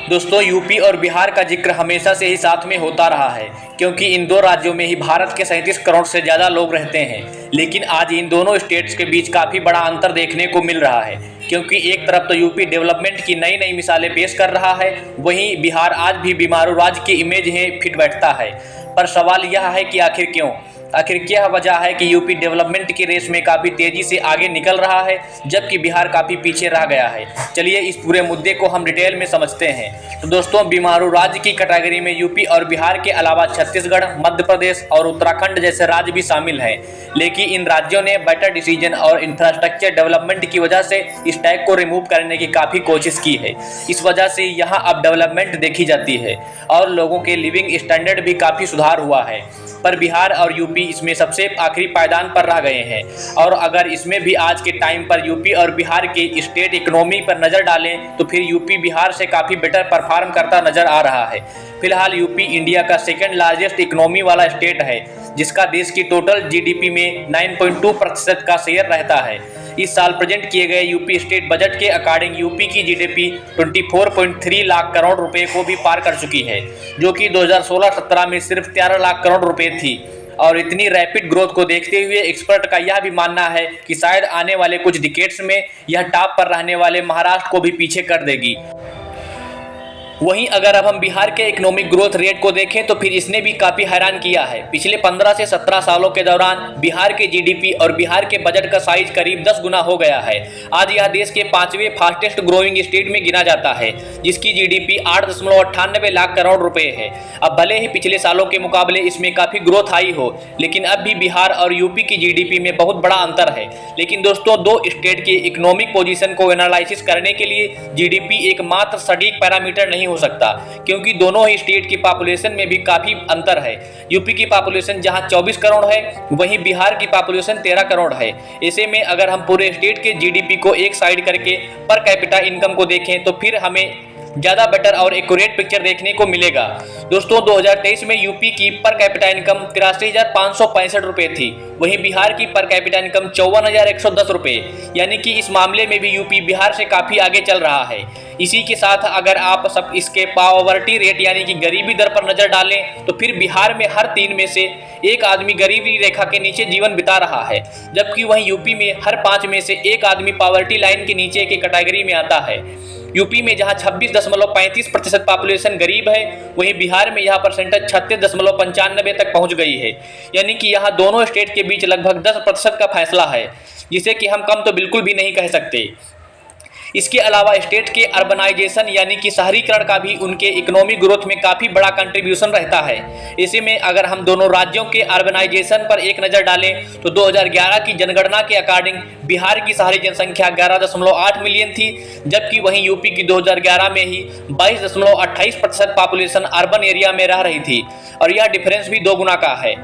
दोस्तों, यूपी और बिहार का जिक्र हमेशा से ही साथ में होता रहा है, क्योंकि इन दो राज्यों में ही भारत के 37 करोड़ से ज़्यादा लोग रहते हैं। लेकिन आज इन दोनों स्टेट्स के बीच काफ़ी बड़ा अंतर देखने को मिल रहा है, क्योंकि एक तरफ तो यूपी डेवलपमेंट की नई नई मिसालें पेश कर रहा है, वहीं बिहार आज भी बीमारू राज्य की इमेज है फिट बैठता है। पर सवाल यह है कि आखिर क्यों? आखिर क्या वजह है कि यूपी डेवलपमेंट की रेस में काफ़ी तेज़ी से आगे निकल रहा है, जबकि बिहार काफ़ी पीछे रह गया है? चलिए इस पूरे मुद्दे को हम डिटेल में समझते हैं। तो दोस्तों, बीमारू राज्य की कैटेगरी में यूपी और बिहार के अलावा छत्तीसगढ़, मध्य प्रदेश और उत्तराखंड जैसे राज्य भी शामिल हैं। लेकिन इन राज्यों ने बेटर डिसीजन और इंफ्रास्ट्रक्चर डेवलपमेंट की वजह से इस टैग को रिमूव करने की काफ़ी कोशिश की है। इस वजह से यहाँ अब डेवलपमेंट देखी जाती है और लोगों के लिविंग स्टैंडर्ड भी काफ़ी सुधार हुआ है। पर बिहार और यूपी इसमें सबसे आखिरी पायदान पर रह गए हैं। और अगर इसमें भी आज के टाइम पर यूपी और बिहार की स्टेट इकोनॉमी पर नज़र डालें तो फिर यूपी बिहार से काफ़ी बेटर परफॉर्म करता नज़र आ रहा है। फिलहाल यूपी इंडिया का सेकेंड लार्जेस्ट इकोनॉमी वाला स्टेट है, जिसका देश की टोटल जीडीपी में 9.2% का शेयर रहता है। इस साल प्रेजेंट किए गए यूपी स्टेट बजट के अकॉर्डिंग यूपी की जीडीपी 24.3 लाख करोड़ रुपए को भी पार कर चुकी है, जो कि 2016-17 में सिर्फ 13 लाख करोड़ रुपए थी। और इतनी रैपिड ग्रोथ को देखते हुए एक्सपर्ट का यह भी मानना है कि शायद आने वाले कुछ डिकेड्स में यह टॉप पर रहने वाले महाराष्ट्र को भी पीछे कर देगी। वहीं अगर अब हम बिहार के इकोनॉमिक ग्रोथ रेट को देखें तो फिर इसने भी काफ़ी हैरान किया है। पिछले 15 से 17 सालों के दौरान बिहार के जीडीपी और बिहार के बजट का साइज करीब 10 गुना हो गया है। आज यह देश के 5वें फास्टेस्ट ग्रोइंग स्टेट में गिना जाता है, जिसकी जीडीपी 8.98 लाख करोड़ रुपए है। अब भले ही पिछले सालों के मुकाबले इसमें काफ़ी ग्रोथ आई हो, लेकिन अब भी बिहार और यूपी की जीडीपी में बहुत बड़ा अंतर है। लेकिन दोस्तों, दो स्टेट की इकोनॉमिक पोजीशन को एनालिसिस करने के लिए जीडीपी एकमात्र सटीक पैरामीटर नहीं हो सकता, क्योंकि दोनों ही स्टेट की पॉपुलेशन में भी काफी अंतर है। यूपी की पॉपुलेशन जहां 24 करोड़ है, वहीं बिहार की पॉपुलेशन 13 करोड़ है। ऐसे में अगर हम पूरे स्टेट के जीडीपी को एक साइड करके पर कैपिटा इनकम को देखें तो फिर हमें ज़्यादा बेटर और एक्यूरेट पिक्चर देखने को मिलेगा। दोस्तों, 2023 में यूपी की पर कैपिटा इनकम 83,565 रुपये थी, वहीं बिहार की पर कैपिटा इनकम 54,110 रुपये, यानी कि इस मामले में भी यूपी बिहार से काफ़ी आगे चल रहा है। इसी के साथ अगर आप सब इसके पॉवर्टी रेट यानी कि गरीबी दर पर नज़र डालें तो फिर बिहार में हर 3 में से एक आदमी गरीबी रेखा के नीचे जीवन बिता रहा है, जबकि वहीं यूपी में हर 5 में से एक आदमी पॉवर्टी लाइन के नीचे की कैटेगरी में आता है। यूपी में जहां 26.35% पॉपुलेशन गरीब है, वहीं बिहार में यह परसेंटेज 36.95 तक पहुंच गई है, यानी कि यहां दोनों स्टेट के बीच लगभग 10% का फैसला है, जिसे कि हम कम तो बिल्कुल भी नहीं कह सकते। इसके अलावा स्टेट के अर्बनाइजेशन यानी कि शहरीकरण का भी उनके इकोनॉमिक ग्रोथ में काफ़ी बड़ा कंट्रीब्यूशन रहता है। इसी में अगर हम दोनों राज्यों के अर्बनाइजेशन पर एक नज़र डालें तो 2011 की जनगणना के अकॉर्डिंग बिहार की शहरी जनसंख्या 11.8 मिलियन थी, जबकि वहीं यूपी की 2011 में ही 22.28% पॉपुलेशन अर्बन एरिया में रह रही थी, और यह डिफरेंस भी 2 गुना का है।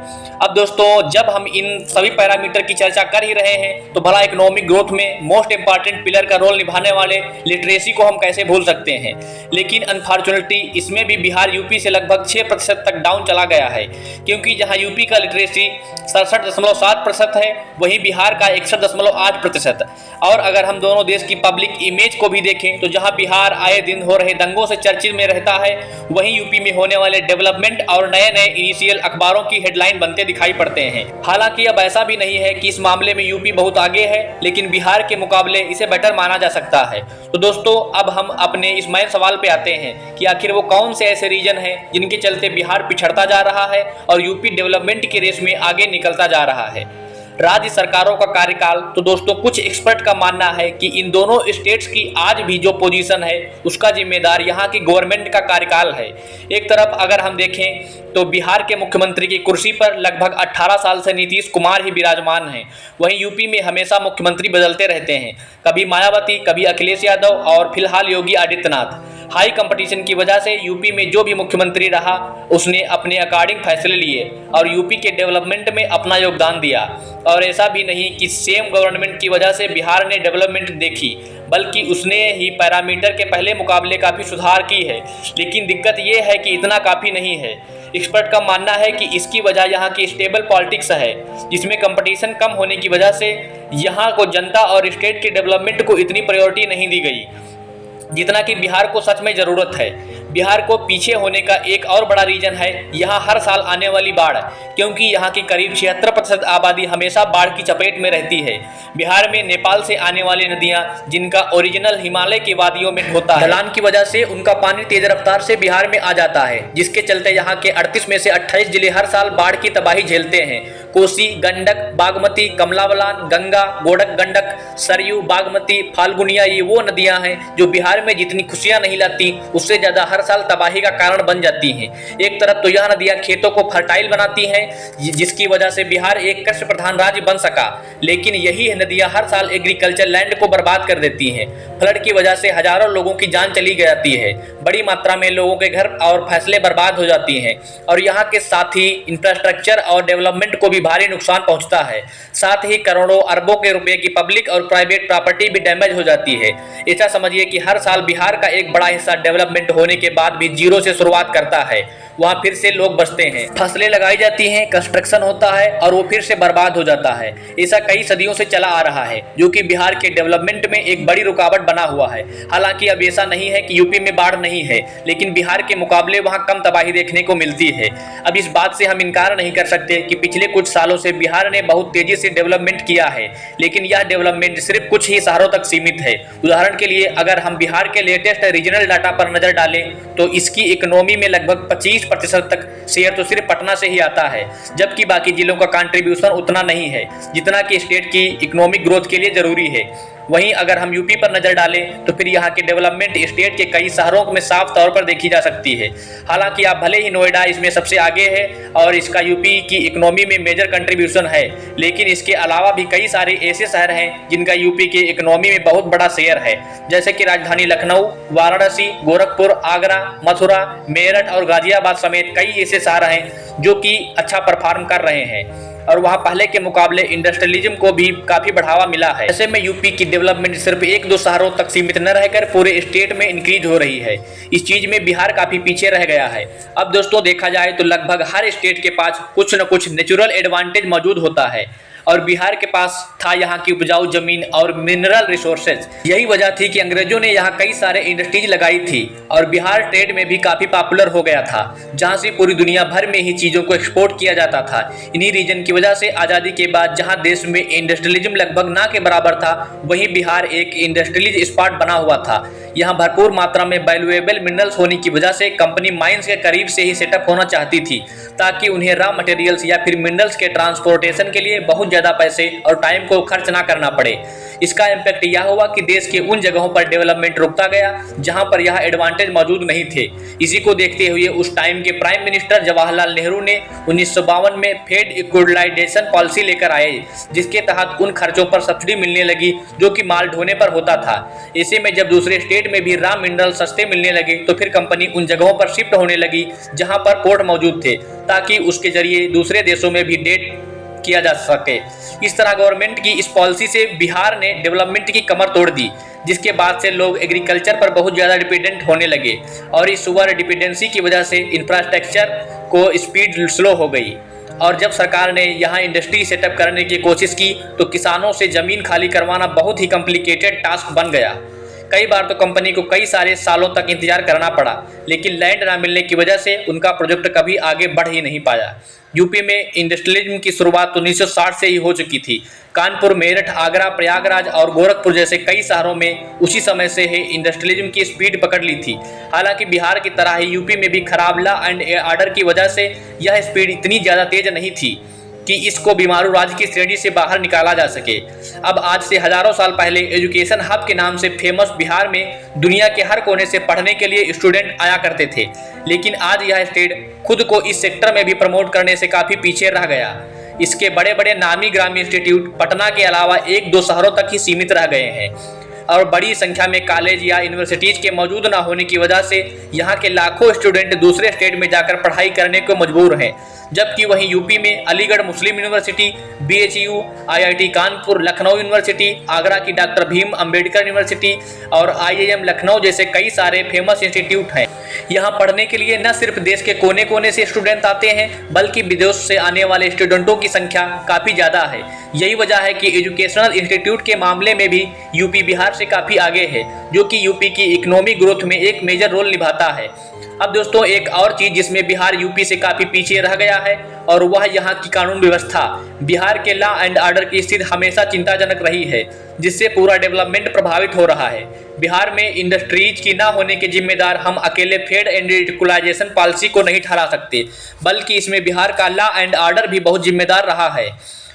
अब दोस्तों, जब हम इन सभी पैरामीटर की चर्चा कर ही रहे हैं तो भला इकोनॉमिक ग्रोथ में मोस्ट इंपॉर्टेंट पिलर का रोल निभाने वाले लिटरेसी को हम कैसे भूल सकते हैं। लेकिन अनफॉर्चुनेटली इसमें भी बिहार यूपी से लगभग 6% तक डाउन चला गया है, क्योंकि जहां यूपी का लिटरेसी 67.7% है, वहीं बिहार का 61.8%। और अगर हम दोनों देश की पब्लिक इमेज को भी देखें तो जहां बिहार आए दिन हो रहे दंगों से चर्चित में रहता है, वहीं यूपी में होने वाले डेवलपमेंट और नए नए इनिशियल अखबारों की हेडलाइन बनते दिखाई पड़ते हैं। हालांकि अब ऐसा भी नहीं है कि इस मामले में यूपी बहुत आगे है, लेकिन बिहार के मुकाबले इसे बेटर माना जा सकता है। तो दोस्तों, अब हम अपने इस मेन सवाल पे आते हैं कि आखिर वो कौन से ऐसे रीजन हैं जिनके चलते बिहार पिछड़ता जा रहा है और यूपी डेवलपमेंट की रेस में आगे निकलता जा रहा है। राज्य सरकारों का कार्यकाल। तो दोस्तों, कुछ एक्सपर्ट का मानना है कि इन दोनों स्टेट्स की आज भी जो पोजीशन है उसका जिम्मेदार यहाँ की गवर्नमेंट का कार्यकाल है। एक तरफ अगर हम देखें तो बिहार के मुख्यमंत्री की कुर्सी पर लगभग 18 साल से नीतीश कुमार ही विराजमान हैं। वहीं यूपी में हमेशा मुख्यमंत्री बदलते रहते हैं, कभी मायावती, कभी अखिलेश यादव और फिलहाल योगी आदित्यनाथ। हाई कंपटीशन की वजह से यूपी में जो भी मुख्यमंत्री रहा उसने अपने अकॉर्डिंग फैसले लिए और यूपी के डेवलपमेंट में अपना योगदान दिया। और ऐसा भी नहीं कि सेम गवर्नमेंट की वजह से बिहार ने डेवलपमेंट देखी, बल्कि उसने ही पैरामीटर के पहले मुकाबले काफ़ी सुधार की है। लेकिन दिक्कत ये है कि इतना काफ़ी नहीं है। एक्सपर्ट का मानना है कि इसकी वजह यहाँ की स्टेबल पॉलिटिक्स है, जिसमें कंपटीशन कम होने की वजह से यहाँ को जनता और स्टेट के डेवलपमेंट को इतनी प्रायोरिटी नहीं दी गई। जितना कि बिहार को सच में ज़रूरत है। बिहार को पीछे होने का एक और बड़ा रीज़न है यहाँ हर साल आने वाली बाढ़, क्योंकि यहाँ की करीब 76% आबादी हमेशा बाढ़ की चपेट में रहती है। बिहार में नेपाल से आने वाली नदियाँ, जिनका ओरिजिनल हिमालय की वादियों में होता है, ढलान की वजह से उनका पानी तेज रफ्तार से बिहार में आ जाता है, जिसके चलते यहाँ के 38 में से 28 जिले हर साल बाढ़ की तबाही झेलते हैं। कोसी, गंडक, बागमती, कमला बलान, गंगा, गोडक गंडक, सरयू, बागमती, फाल्गुनिया, ये वो नदियां हैं जो बिहार में जितनी खुशियां नहीं लाती, उससे ज्यादा हर साल तबाही का कारण बन जाती हैं। एक तरफ तो यह नदियां खेतों को फर्टाइल बनाती हैं, जिसकी वजह से बिहार एक कृषि प्रधान राज्य बन सका, लेकिन यही नदियां हर साल एग्रीकल्चर लैंड को बर्बाद कर देती हैं। फ्लड की वजह से हजारों लोगों की जान चली जाती है, बड़ी मात्रा में लोगों के घर और फसलें बर्बाद हो जाती हैं, और यहाँ के साथ ही इंफ्रास्ट्रक्चर और डेवलपमेंट को भी भारी नुकसान पहुंचता है। साथ ही करोड़ों अरबों के रुपए की पब्लिक और प्राइवेट प्रॉपर्टी भी डैमेज हो जाती है। ऐसा समझिए कि हर साल बिहार का एक बड़ा हिस्सा डेवलपमेंट होने के बाद भी जीरो से शुरुआत करता है, वहां फिर से लोग बसते हैं, फसलें लगाई जाती हैं, कंस्ट्रक्शन होता है और वो फिर से बर्बाद हो जाता है। ऐसा कई सदियों से चला आ रहा है, जो कि बिहार के डेवलपमेंट में एक बड़ी रुकावट बना हुआ है। हालांकि अब ऐसा नहीं है कि यूपी में बाढ़ नहीं है, लेकिन बिहार के मुकाबले वहां कम तबाही देखने को मिलती है। अब इस बात से हम इनकार नहीं कर सकते कि पिछले कुछ सालों से बिहार ने बहुत तेजी से डेवलपमेंट किया है, लेकिन यह डेवलपमेंट सिर्फ कुछ ही शहरों तक सीमित है। उदाहरण के लिए अगर हम बिहार के लेटेस्ट रीजनल डाटा पर नजर डालें तो इसकी इकोनॉमी में लगभग 25% तक शेयर तो सिर्फ पटना से ही आता है, जबकि बाकी जिलों का कंट्रीब्यूशन उतना नहीं है जितना कि स्टेट की इकोनॉमिक ग्रोथ के लिए जरूरी है। वहीं अगर हम यूपी पर नजर डालें तो फिर यहाँ के डेवलपमेंट स्टेट के कई शहरों में साफ तौर पर देखी जा सकती है। हालांकि आप भले ही नोएडा इसमें सबसे आगे है और इसका यूपी की इकोनॉमी में मेजर कंट्रीब्यूशन है, लेकिन इसके अलावा भी कई सारे ऐसे शहर हैं जिनका यूपी की इकोनॉमी में बहुत बड़ा शेयर है, जैसे कि राजधानी लखनऊ, वाराणसी, गोरखपुर, आगरा, मथुरा, मेरठ और गाजियाबाद समेत कई ऐसे शहर हैं जो कि अच्छा परफॉर्म कर रहे हैं और वहां पहले के मुकाबले इंडस्ट्रियलिज्म को भी काफी बढ़ावा मिला है। ऐसे में यूपी की डेवलपमेंट सिर्फ एक दो शहरों तक सीमित न रहकर पूरे स्टेट में इंक्रीज हो रही है। इस चीज में बिहार काफी पीछे रह गया है। अब दोस्तों देखा जाए तो लगभग हर स्टेट के पास कुछ न कुछ नेचुरल एडवांटेज मौजूद होता है और बिहार के पास था यहाँ की उपजाऊ जमीन और मिनरल रिसोर्सेज। यही वजह थी कि अंग्रेजों ने यहाँ कई सारे इंडस्ट्रीज लगाई थी और बिहार ट्रेड में भी काफी पॉपुलर हो गया था, जहाँ से पूरी दुनिया भर में ही चीजों को एक्सपोर्ट किया जाता था। इन्हीं रीजन की वजह से आज़ादी के बाद जहाँ देश में इंडस्ट्रियलिज्म लगभग ना के बराबर था, वहीं बिहार एक इंडस्ट्रियलिज स्पॉट बना हुआ था। यहाँ भरपूर मात्रा में वैल्यूएबल मिनरल्स होने की वजह से कंपनी माइंस के करीब से ही सेटअप होना चाहती थी, ताकि उन्हें रॉ मटेरियल्स या फिर मिनरल्स के ट्रांसपोर्टेशन के लिए बहुत ज़्यादा पैसे और टाइम को खर्च ना करना पड़े। इसका इम्पैक्ट यह हुआ कि देश के उन जगहों पर डेवलपमेंट रुकता गया जहां पर यह एडवांटेज मौजूद नहीं थे। इसी को देखते हुए उस टाइम के प्राइम मिनिस्टर जवाहरलाल नेहरू ने 1952 में फेड इक्वलाइजेशन पॉलिसी लेकर आए, जिसके तहत उन खर्चों पर सब्सिडी मिलने लगी जो कि माल ढोने पर होता था। ऐसे में जब दूसरे स्टेट में भी रॉ मिनरल सस्ते मिलने लगे तो फिर कंपनी उन जगहों पर शिफ्ट होने लगी जहां पर पोर्ट मौजूद थे, ताकि उसके जरिए दूसरे देशों में भी डेट किया जा सके। इस तरह गवर्नमेंट की इस पॉलिसी से बिहार ने डेवलपमेंट की कमर तोड़ दी, जिसके बाद से लोग एग्रीकल्चर पर बहुत ज़्यादा डिपेंडेंट होने लगे और इस ओवर डिपेंडेंसी की वजह से इंफ्रास्ट्रक्चर को स्पीड स्लो हो गई। और जब सरकार ने यहाँ इंडस्ट्री सेटअप करने की कोशिश की तो किसानों से ज़मीन खाली करवाना बहुत ही कॉम्प्लिकेटेड टास्क बन गया। कई बार तो कंपनी को कई सारे सालों तक इंतजार करना पड़ा, लेकिन लैंड ना मिलने की वजह से उनका प्रोजेक्ट कभी आगे बढ़ ही नहीं पाया। यूपी में इंडस्ट्रियलिज्म की शुरुआत तो 1960 से ही हो चुकी थी। कानपुर, मेरठ, आगरा, प्रयागराज और गोरखपुर जैसे कई शहरों में उसी समय से ही इंडस्ट्रियलिज्म की स्पीड पकड़ ली थी। हालांकि बिहार की तरह ही यूपी में भी खराब लॉ एंड ऑर्डर की वजह से यह स्पीड इतनी ज़्यादा तेज नहीं थी कि इसको बीमारू राज्य की श्रेणी से बाहर निकाला जा सके। अब आज से हजारों साल पहले एजुकेशन हब के नाम से फेमस बिहार में दुनिया के हर कोने से पढ़ने के लिए स्टूडेंट आया करते थे, लेकिन आज यह स्टेट खुद को इस सेक्टर में भी प्रमोट करने से काफ़ी पीछे रह गया। इसके बड़े बड़े नामी ग्रामीण इंस्टीट्यूट पटना के अलावा एक दो शहरों तक ही सीमित रह गए हैं और बड़ी संख्या में कॉलेज या यूनिवर्सिटीज के मौजूद न होने की वजह से यहाँ के लाखों स्टूडेंट दूसरे स्टेट में जाकर पढ़ाई करने को मजबूर हैं, जबकि वहीं यूपी में Aligarh Muslim university, BHU, IIT Kanpur, Lucknow university, Agra की डॉक्टर भीम अम्बेडकर यूनिवर्सिटी और IIM लखनऊ जैसे कई सारे फेमस इंस्टीट्यूट हैं। यहाँ पढ़ने के लिए न सिर्फ देश के कोने कोने से स्टूडेंट आते हैं, बल्कि विदेश से आने वाले स्टूडेंटों की संख्या काफ़ी ज़्यादा है। यही वजह है कि एजुकेशनल इंस्टीट्यूट के मामले में भी यूपी बिहार से काफ़ी आगे है, जो कि यूपी की इकोनॉमिक ग्रोथ में एक मेजर रोल निभाता है। अब दोस्तों, एक और चीज़ जिसमें बिहार यूपी से काफ़ी पीछे रह गया है और वह यहाँ की कानून व्यवस्था। बिहार के लॉ एंड ऑर्डर की स्थिति हमेशा चिंताजनक रही है, जिससे पूरा डेवलपमेंट प्रभावित हो रहा है। बिहार में इंडस्ट्रीज की ना होने के जिम्मेदार हम अकेले फेड एंड इक्वलाइजेशन पॉलिसी को नहीं ठहरा सकते, बल्कि इसमें बिहार का लॉ एंड ऑर्डर भी बहुत जिम्मेदार रहा है।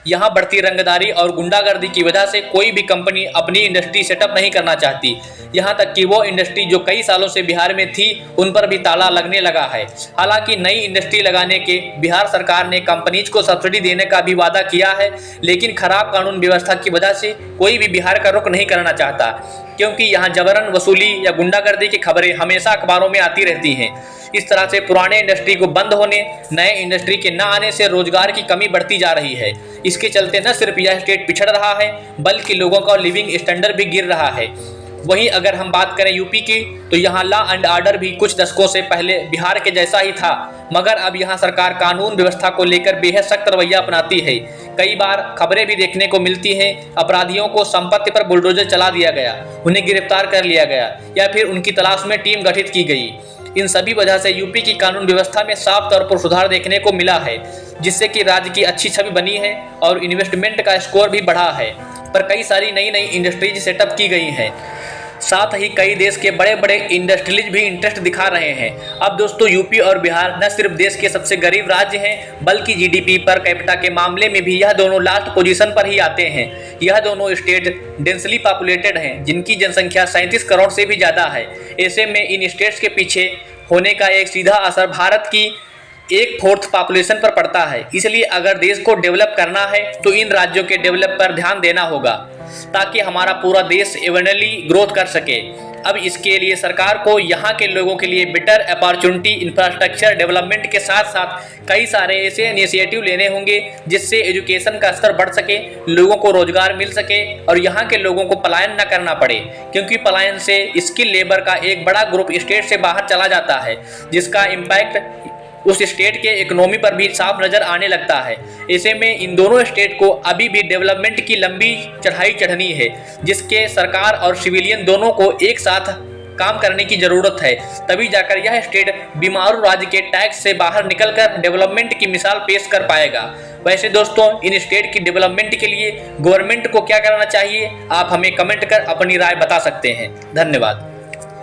यहाँ बढ़ती रंगदारी और गुंडागर्दी की वजह से कोई भी कंपनी अपनी इंडस्ट्री सेटअप नहीं करना चाहती। यहाँ तक कि वो इंडस्ट्री जो कई सालों से बिहार में थी, उन पर भी ताला लगने लगा है। हालांकि नई इंडस्ट्री लगाने के बिहार सरकार ने कंपनीज को सब्सिडी देने का भी वादा किया है, लेकिन खराब कानून व्यवस्था की वजह से कोई भी बिहार का रुख नहीं करना चाहता, क्योंकि यहाँ जबरन वसूली या गुंडागर्दी की खबरें हमेशा अखबारों में आती रहती हैं। इस तरह से पुराने इंडस्ट्री को बंद होने, नए इंडस्ट्री के न आने से रोजगार की कमी बढ़ती जा रही है। इसके चलते न सिर्फ यह स्टेट पिछड़ रहा है, बल्कि लोगों का लिविंग स्टैंडर्ड भी गिर रहा है। वहीं अगर हम बात करें यूपी की, तो यहाँ लॉ एंड ऑर्डर भी कुछ दशकों से पहले बिहार के जैसा ही था, मगर अब यहाँ सरकार कानून व्यवस्था को लेकर बेहद सख्त रवैया अपनाती है। कई बार खबरें भी देखने को मिलती हैं, अपराधियों को संपत्ति पर बुलडोजर चला दिया गया, उन्हें गिरफ्तार कर लिया गया या फिर उनकी तलाश में टीम गठित की गई। इन सभी वजह से यूपी की कानून व्यवस्था में साफ तौर पर सुधार देखने को मिला है, जिससे कि राज्य की अच्छी छवि बनी है और इन्वेस्टमेंट का स्कोर भी बढ़ा है। पर कई सारी नई नई इंडस्ट्रीज सेटअप की गई हैं। साथ ही कई देश के बड़े बड़े इंडस्ट्रियलिस्ट भी इंटरेस्ट दिखा रहे हैं। अब दोस्तों, यूपी और बिहार न सिर्फ देश के सबसे गरीब राज्य हैं, बल्कि GDP पर कैपिटा के मामले में भी यह दोनों लास्ट पोजीशन पर ही आते हैं। यह दोनों स्टेट डेंसली पॉपुलेटेड हैं, जिनकी जनसंख्या 37 करोड़ से भी ज़्यादा है। ऐसे में इन स्टेट्स के पीछे होने का एक सीधा असर भारत की 1/4 पॉपुलेशन पर पड़ता है। इसलिए अगर देश को डेवलप करना है तो इन राज्यों के डेवलप पर ध्यान देना होगा, ताकि हमारा पूरा देश इवनली ग्रोथ कर सके। अब इसके लिए सरकार को यहाँ के लोगों के लिए बेटर अपॉर्चुनिटी, इंफ्रास्ट्रक्चर डेवलपमेंट के साथ साथ कई सारे ऐसे इनिशिएटिव लेने होंगे, जिससे एजुकेशन का स्तर बढ़ सके, लोगों को रोजगार मिल सके और यहाँ के लोगों को पलायन न करना पड़े, क्योंकि पलायन से स्किल लेबर का एक बड़ा ग्रुप स्टेट से बाहर चला जाता है, जिसका इम्पैक्ट उस स्टेट के इकोनॉमी पर भी साफ नजर आने लगता है। ऐसे में इन दोनों स्टेट को अभी भी डेवलपमेंट की लंबी चढ़ाई चढ़नी है, जिसके सरकार और सिविलियन दोनों को एक साथ काम करने की जरूरत है। तभी जाकर यह स्टेट बीमारू राज्य के टैक्स से बाहर निकलकर डेवलपमेंट की मिसाल पेश कर पाएगा। वैसे दोस्तों, इन स्टेट की डेवलपमेंट के लिए गवर्नमेंट को क्या करना चाहिए, आप हमें कमेंट कर अपनी राय बता सकते हैं। धन्यवाद।